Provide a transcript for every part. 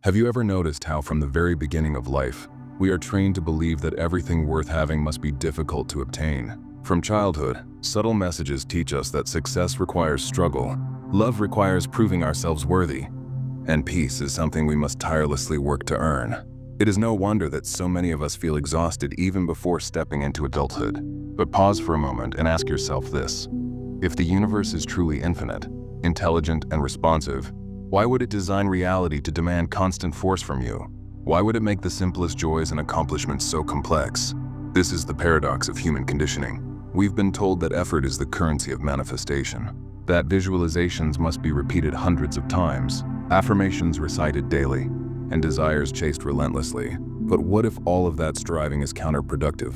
Have you ever noticed how from the very beginning of life, we are trained to believe that everything worth having must be difficult to obtain? From childhood, subtle messages teach us that success requires struggle, love requires proving ourselves worthy, and peace is something we must tirelessly work to earn. It is no wonder that so many of us feel exhausted even before stepping into adulthood. But pause for a moment and ask yourself this. If the universe is truly infinite, intelligent, and responsive, why would it design reality to demand constant force from you? Why would it make the simplest joys and accomplishments so complex? This is the paradox of human conditioning. We've been told that effort is the currency of manifestation, that visualizations must be repeated hundreds of times, affirmations recited daily, and desires chased relentlessly. But what if all of that striving is counterproductive?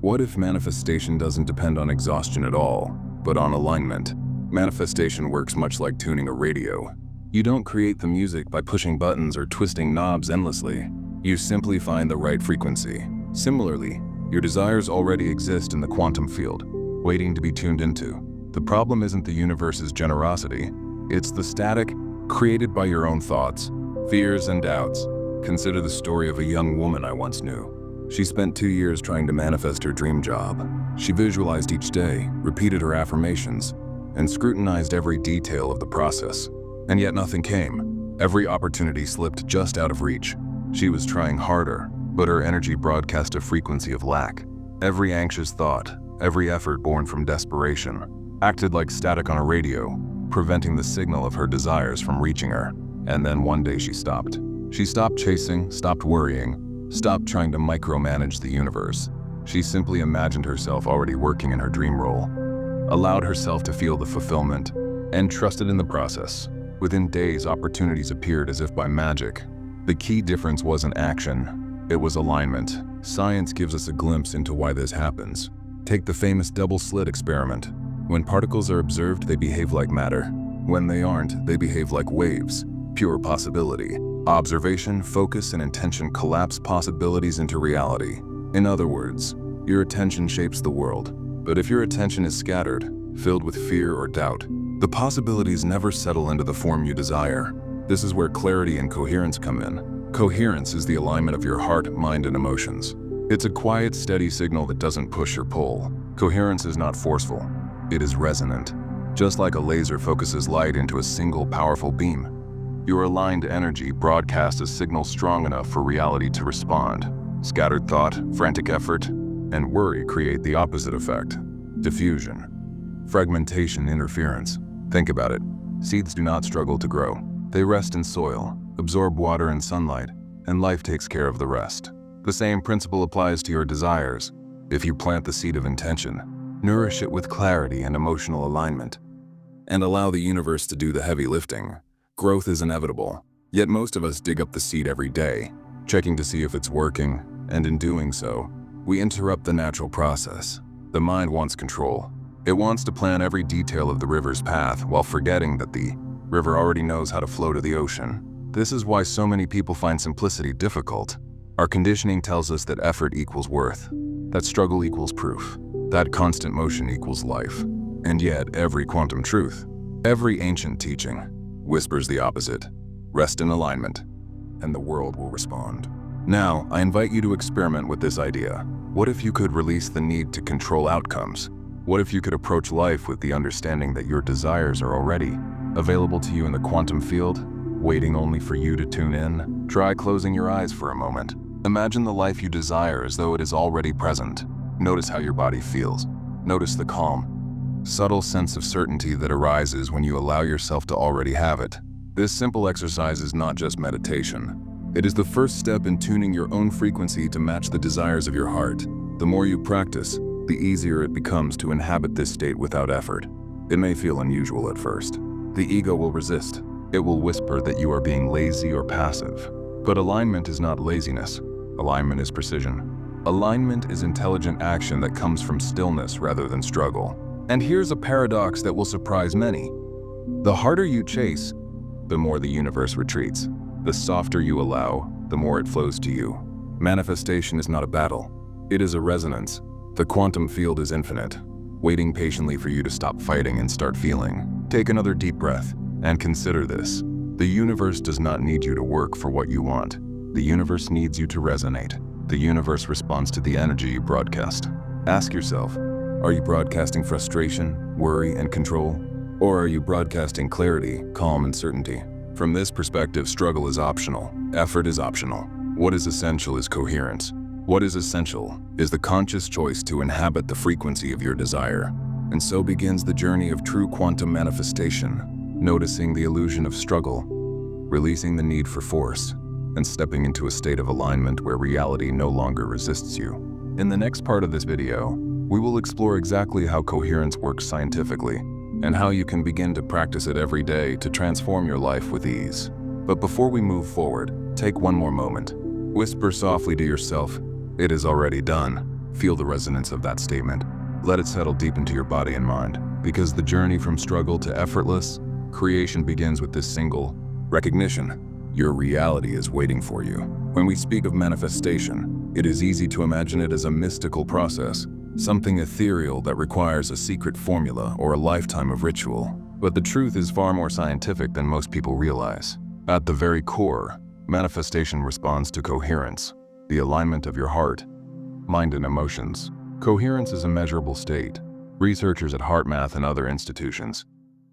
What if manifestation doesn't depend on exhaustion at all, but on alignment? Manifestation works much like tuning a radio. You don't create the music by pushing buttons or twisting knobs endlessly. You simply find the right frequency. Similarly, your desires already exist in the quantum field, waiting to be tuned into. The problem isn't the universe's generosity, it's the static created by your own thoughts, fears, and doubts. Consider the story of a young woman I once knew. She spent 2 years trying to manifest her dream job. She visualized each day, repeated her affirmations, and scrutinized every detail of the process. And yet nothing came. Every opportunity slipped just out of reach. She was trying harder, but her energy broadcast a frequency of lack. Every anxious thought, every effort born from desperation, acted like static on a radio, preventing the signal of her desires from reaching her. And then one day she stopped. She stopped chasing, stopped worrying, stopped trying to micromanage the universe. She simply imagined herself already working in her dream role, allowed herself to feel the fulfillment, and trusted in the process. Within days, opportunities appeared as if by magic. The key difference wasn't action, it was alignment. Science gives us a glimpse into why this happens. Take the famous double-slit experiment. When particles are observed, they behave like matter. When they aren't, they behave like waves. Pure possibility. Observation, focus, and intention collapse possibilities into reality. In other words, your attention shapes the world. But if your attention is scattered, filled with fear or doubt, the possibilities never settle into the form you desire. This is where clarity and coherence come in. Coherence is the alignment of your heart, mind, and emotions. It's a quiet, steady signal that doesn't push or pull. Coherence is not forceful. It is resonant. Just like a laser focuses light into a single powerful beam, your aligned energy broadcasts a signal strong enough for reality to respond. Scattered thought, frantic effort, and worry create the opposite effect. Diffusion. Fragmentation, interference. Think about it. Seeds do not struggle to grow. They rest in soil, absorb water and sunlight, and life takes care of the rest. The same principle applies to your desires. If you plant the seed of intention, nourish it with clarity and emotional alignment, and allow the universe to do the heavy lifting, growth is inevitable. Yet most of us dig up the seed every day, checking to see if it's working, and in doing so, we interrupt the natural process. The mind wants control. It wants to plan every detail of the river's path while forgetting that the river already knows how to flow to the ocean. This is why so many people find simplicity difficult. Our conditioning tells us that effort equals worth, that struggle equals proof, that constant motion equals life. And yet every quantum truth, every ancient teaching, whispers the opposite. Rest in alignment, and the world will respond. Now, I invite you to experiment with this idea. What if you could release the need to control outcomes? What if you could approach life with the understanding that your desires are already available to you in the quantum field, waiting only for you to tune in? Try closing your eyes for a moment. Imagine the life you desire as though it is already present. Notice how your body feels. Notice the calm, subtle sense of certainty that arises when you allow yourself to already have it. This simple exercise is not just meditation. It is the first step in tuning your own frequency to match the desires of your heart. The more you practice, the easier it becomes to inhabit this state without effort. It may feel unusual at first. The ego will resist. It will whisper that you are being lazy or passive. But alignment is not laziness. Alignment is precision. Alignment is intelligent action that comes from stillness rather than struggle. And here's a paradox that will surprise many. The harder you chase, the more the universe retreats. The softer you allow, the more it flows to you. Manifestation is not a battle. It is a resonance. The quantum field is infinite, waiting patiently for you to stop fighting and start feeling. Take another deep breath and consider this. The universe does not need you to work for what you want. The universe needs you to resonate. The universe responds to the energy you broadcast. Ask yourself, are you broadcasting frustration, worry, and control? Or are you broadcasting clarity, calm, and certainty? From this perspective, struggle is optional. Effort is optional. What is essential is coherence. What is essential is the conscious choice to inhabit the frequency of your desire. And so begins the journey of true quantum manifestation, noticing the illusion of struggle, releasing the need for force, and stepping into a state of alignment where reality no longer resists you. In the next part of this video, we will explore exactly how coherence works scientifically and how you can begin to practice it every day to transform your life with ease. But before we move forward, take one more moment. Whisper softly to yourself, "It is already done." Feel the resonance of that statement. Let it settle deep into your body and mind, because the journey from struggle to effortless creation begins with this single recognition. Your reality is waiting for you. When we speak of manifestation, it is easy to imagine it as a mystical process, something ethereal that requires a secret formula or a lifetime of ritual. But the truth is far more scientific than most people realize. At the very core, manifestation responds to coherence, the alignment of your heart, mind, and emotions. Coherence is a measurable state. Researchers at HeartMath and other institutions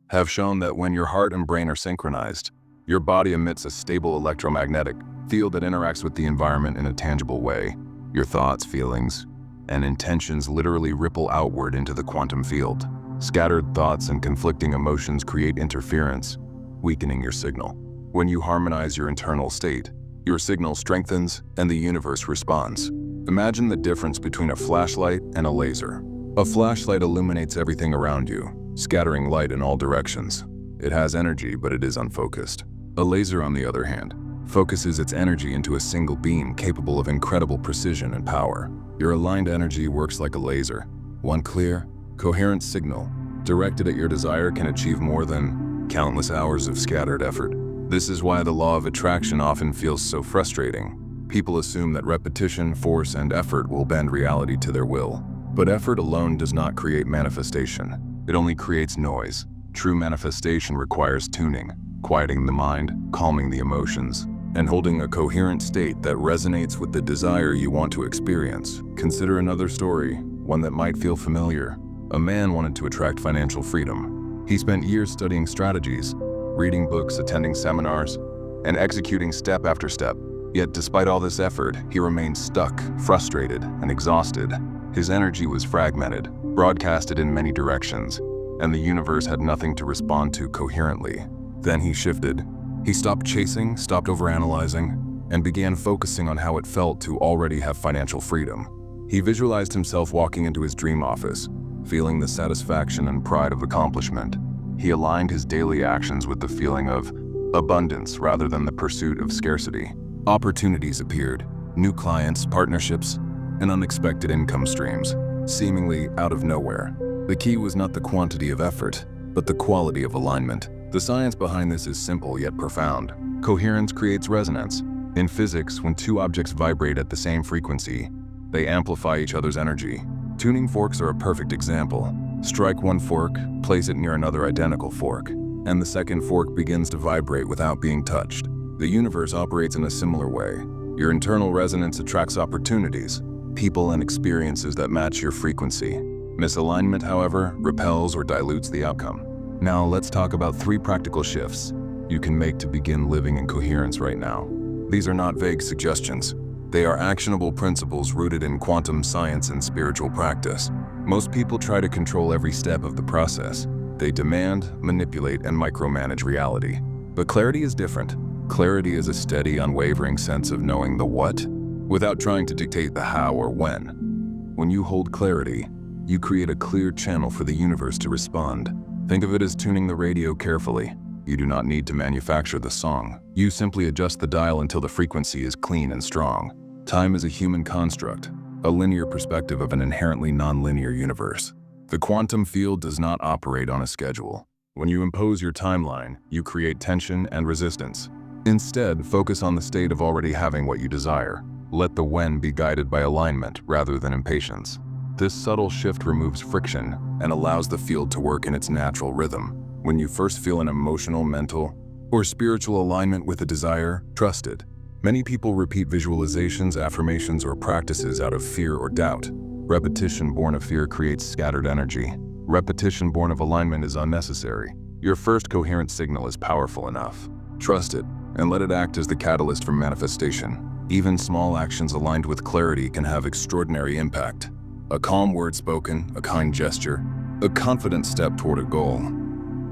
have shown that when your heart and brain are synchronized, your body emits a stable electromagnetic field that interacts with the environment in a tangible way. Your thoughts, feelings, and intentions literally ripple outward into the quantum field. Scattered thoughts and conflicting emotions create interference, weakening your signal. When you harmonize your internal state, your signal strengthens and the universe responds. Imagine the difference between a flashlight and a laser. A flashlight illuminates everything around you, scattering light in all directions. It has energy, but it is unfocused. A laser, on the other hand, focuses its energy into a single beam capable of incredible precision and power. Your aligned energy works like a laser. One clear, coherent signal directed at your desire can achieve more than countless hours of scattered effort. This is why the law of attraction often feels so frustrating. People assume that repetition, force, and effort will bend reality to their will. But effort alone does not create manifestation. It only creates noise. True manifestation requires tuning, quieting the mind, calming the emotions, and holding a coherent state that resonates with the desire you want to experience. Consider another story, one that might feel familiar. A man wanted to attract financial freedom. He spent years studying strategies, reading books, attending seminars, and executing step after step. Yet despite all this effort, he remained stuck, frustrated, and exhausted. His energy was fragmented, broadcasted in many directions, and the universe had nothing to respond to coherently. Then he shifted. He stopped chasing, stopped overanalyzing, and began focusing on how it felt to already have financial freedom. He visualized himself walking into his dream office, feeling the satisfaction and pride of accomplishment. He aligned his daily actions with the feeling of abundance rather than the pursuit of scarcity. Opportunities appeared, new clients, partnerships, and unexpected income streams, seemingly out of nowhere. The key was not the quantity of effort, but the quality of alignment. The science behind this is simple yet profound. Coherence creates resonance. In physics, when two objects vibrate at the same frequency, they amplify each other's energy. Tuning forks are a perfect example. Strike one fork, place it near another identical fork, and the second fork begins to vibrate without being touched. The universe operates in a similar way. Your internal resonance attracts opportunities, people, and experiences that match your frequency. Misalignment, however, repels or dilutes the outcome. Now let's talk about 3 practical shifts you can make to begin living in coherence right now. These are not vague suggestions. They are actionable principles rooted in quantum science and spiritual practice. Most people try to control every step of the process. They demand, manipulate, and micromanage reality. But clarity is different. Clarity is a steady, unwavering sense of knowing the what, without trying to dictate the how or when. When you hold clarity, you create a clear channel for the universe to respond. Think of it as tuning the radio carefully. You do not need to manufacture the song. You simply adjust the dial until the frequency is clean and strong. Time is a human construct, a linear perspective of an inherently nonlinear universe. The quantum field does not operate on a schedule. When you impose your timeline, you create tension and resistance. Instead, focus on the state of already having what you desire. Let the when be guided by alignment rather than impatience. This subtle shift removes friction and allows the field to work in its natural rhythm. When you first feel an emotional, mental, Or spiritual alignment with a desire? Trust it. Many people repeat visualizations, affirmations, or practices out of fear or doubt. Repetition born of fear creates scattered energy. Repetition born of alignment is unnecessary. Your first coherent signal is powerful enough. Trust it, and let it act as the catalyst for manifestation. Even small actions aligned with clarity can have extraordinary impact. A calm word spoken, a kind gesture, a confident step toward a goal.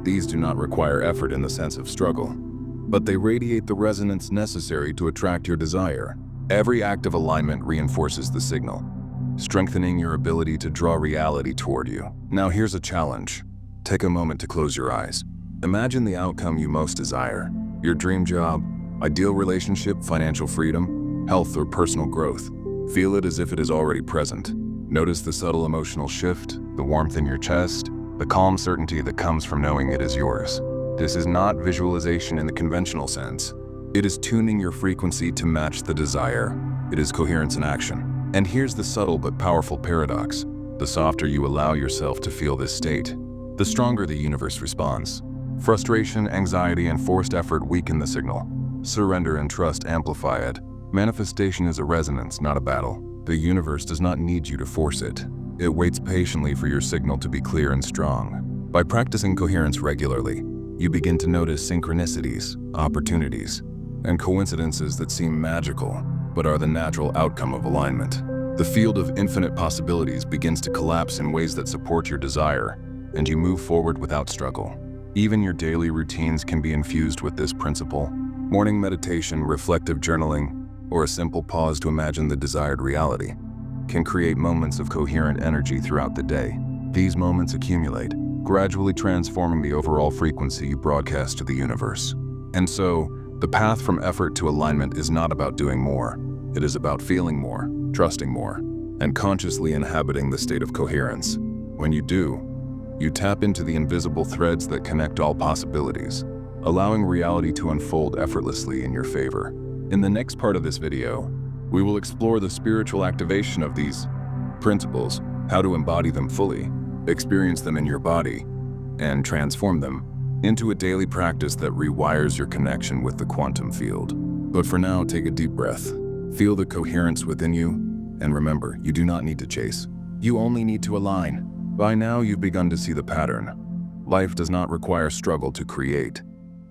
These do not require effort in the sense of struggle, but they radiate the resonance necessary to attract your desire. Every act of alignment reinforces the signal, strengthening your ability to draw reality toward you. Now here's a challenge. Take a moment to close your eyes. Imagine the outcome you most desire. Your dream job, ideal relationship, financial freedom, health, or personal growth. Feel it as if it is already present. Notice the subtle emotional shift, the warmth in your chest, the calm certainty that comes from knowing it is yours. This is not visualization in the conventional sense. It is tuning your frequency to match the desire. It is coherence in action. And here's the subtle but powerful paradox. The softer you allow yourself to feel this state, the stronger the universe responds. Frustration, anxiety, and forced effort weaken the signal. Surrender and trust amplify it. Manifestation is a resonance, not a battle. The universe does not need you to force it. It waits patiently for your signal to be clear and strong. By practicing coherence regularly, you begin to notice synchronicities, opportunities, and coincidences that seem magical, but are the natural outcome of alignment. The field of infinite possibilities begins to collapse in ways that support your desire, and you move forward without struggle. Even your daily routines can be infused with this principle. Morning meditation, reflective journaling, or a simple pause to imagine the desired reality can create moments of coherent energy throughout the day. These moments accumulate, gradually transforming the overall frequency you broadcast to the universe. And so, the path from effort to alignment is not about doing more. It is about feeling more, trusting more, and consciously inhabiting the state of coherence. When you do, you tap into the invisible threads that connect all possibilities, allowing reality to unfold effortlessly in your favor. In the next part of this video, we will explore the spiritual activation of these principles, how to embody them fully, experience them in your body, and transform them into a daily practice that rewires your connection with the quantum field. But for now, take a deep breath, feel the coherence within you, and remember, you do not need to chase. You only need to align. By now, you've begun to see the pattern. Life does not require struggle to create,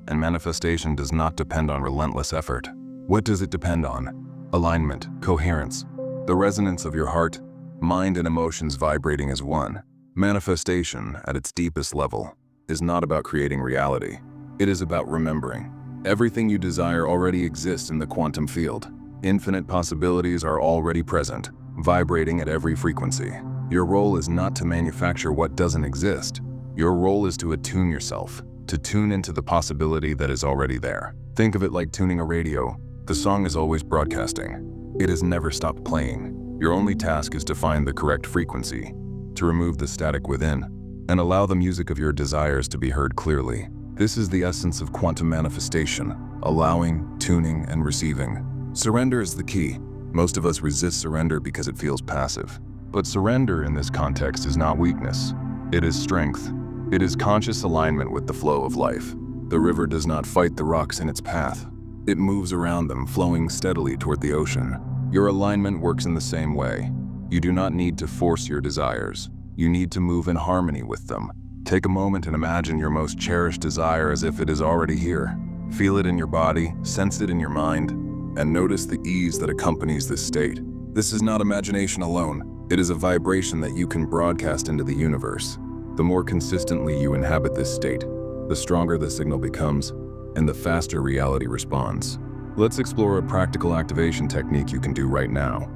and manifestation does not depend on relentless effort. What does it depend on? Alignment, coherence, the resonance of your heart, mind, and emotions vibrating as one. Manifestation, at its deepest level, is not about creating reality. It is about remembering. Everything you desire already exists in the quantum field. Infinite possibilities are already present, vibrating at every frequency. Your role is not to manufacture what doesn't exist. Your role is to attune yourself, to tune into the possibility that is already there. Think of it like tuning a radio. The song is always broadcasting. It has never stopped playing. Your only task is to find the correct frequency, to remove the static within, and allow the music of your desires to be heard clearly. This is the essence of quantum manifestation: allowing, tuning, and receiving. Surrender is the key. Most of us resist surrender because it feels passive. But surrender in this context is not weakness. It is strength. It is conscious alignment with the flow of life. The river does not fight the rocks in its path. It moves around them, flowing steadily toward the ocean. Your alignment works in the same way. You do not need to force your desires. You need to move in harmony with them. Take a moment and imagine your most cherished desire as if it is already here. Feel it in your body, sense it in your mind, and notice the ease that accompanies this state. This is not imagination alone. It is a vibration that you can broadcast into the universe. The more consistently you inhabit this state, the stronger the signal becomes, and the faster reality responds. Let's explore a practical activation technique you can do right now.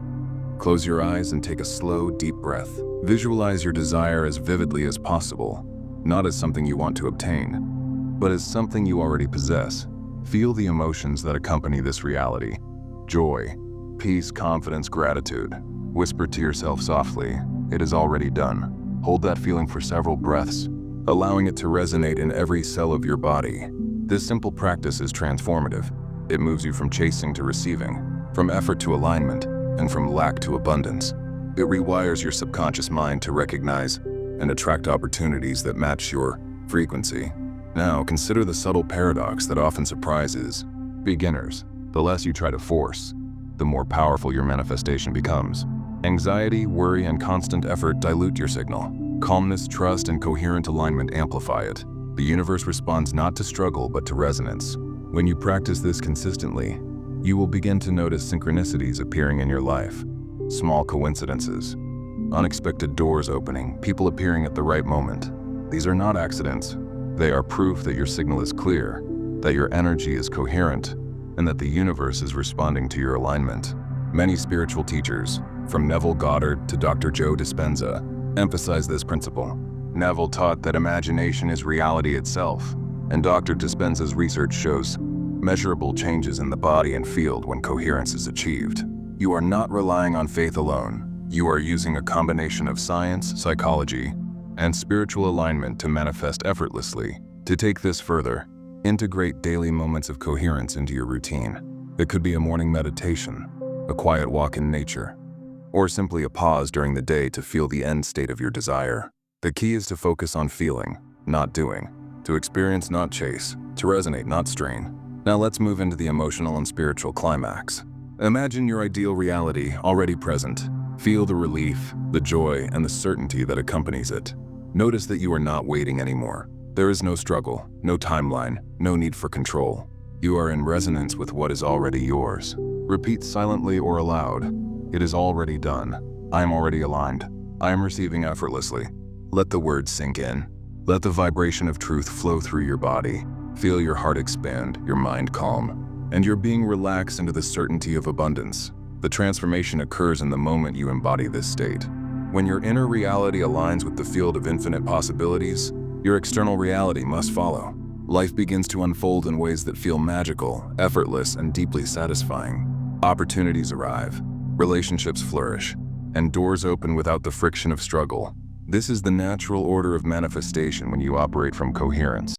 Close your eyes and take a slow, deep breath. Visualize your desire as vividly as possible, not as something you want to obtain, but as something you already possess. Feel the emotions that accompany this reality: joy, peace, confidence, gratitude. Whisper to yourself softly, "It is already done." Hold that feeling for several breaths, allowing it to resonate in every cell of your body. This simple practice is transformative. It moves you from chasing to receiving, from effort to alignment, and from lack to abundance. It rewires your subconscious mind to recognize and attract opportunities that match your frequency. Now, consider the subtle paradox that often surprises beginners. The less you try to force, the more powerful your manifestation becomes. Anxiety, worry, and constant effort dilute your signal. Calmness, trust, and coherent alignment amplify it. The universe responds not to struggle, but to resonance. When you practice this consistently, you will begin to notice synchronicities appearing in your life. Small coincidences, unexpected doors opening, people appearing at the right moment. These are not accidents. They are proof that your signal is clear, that your energy is coherent, and that the universe is responding to your alignment. Many spiritual teachers, from Neville Goddard to Dr. Joe Dispenza, emphasize this principle. Neville taught that imagination is reality itself, and Dr. Dispenza's research shows measurable changes in the body and field when coherence is achieved. You are not relying on faith alone. You are using a combination of science, psychology, and spiritual alignment to manifest effortlessly. To take this further, integrate daily moments of coherence into your routine. It could be a morning meditation, a quiet walk in nature, or simply a pause during the day to feel the end state of your desire. The key is to focus on feeling, not doing, to experience, not chase, to resonate, not strain. Now let's move into the emotional and spiritual climax. Imagine your ideal reality already present. Feel the relief, the joy, and the certainty that accompanies it. Notice that you are not waiting anymore. There is no struggle, no timeline, no need for control. You are in resonance with what is already yours. Repeat silently or aloud. It is already done. I am already aligned. I am receiving effortlessly. Let the words sink in. Let the vibration of truth flow through your body. Feel your heart expand, your mind calm, and your being relax into the certainty of abundance. The transformation occurs in the moment you embody this state. When your inner reality aligns with the field of infinite possibilities, your external reality must follow. Life begins to unfold in ways that feel magical, effortless, and deeply satisfying. Opportunities arrive, relationships flourish, and doors open without the friction of struggle. This is the natural order of manifestation when you operate from coherence.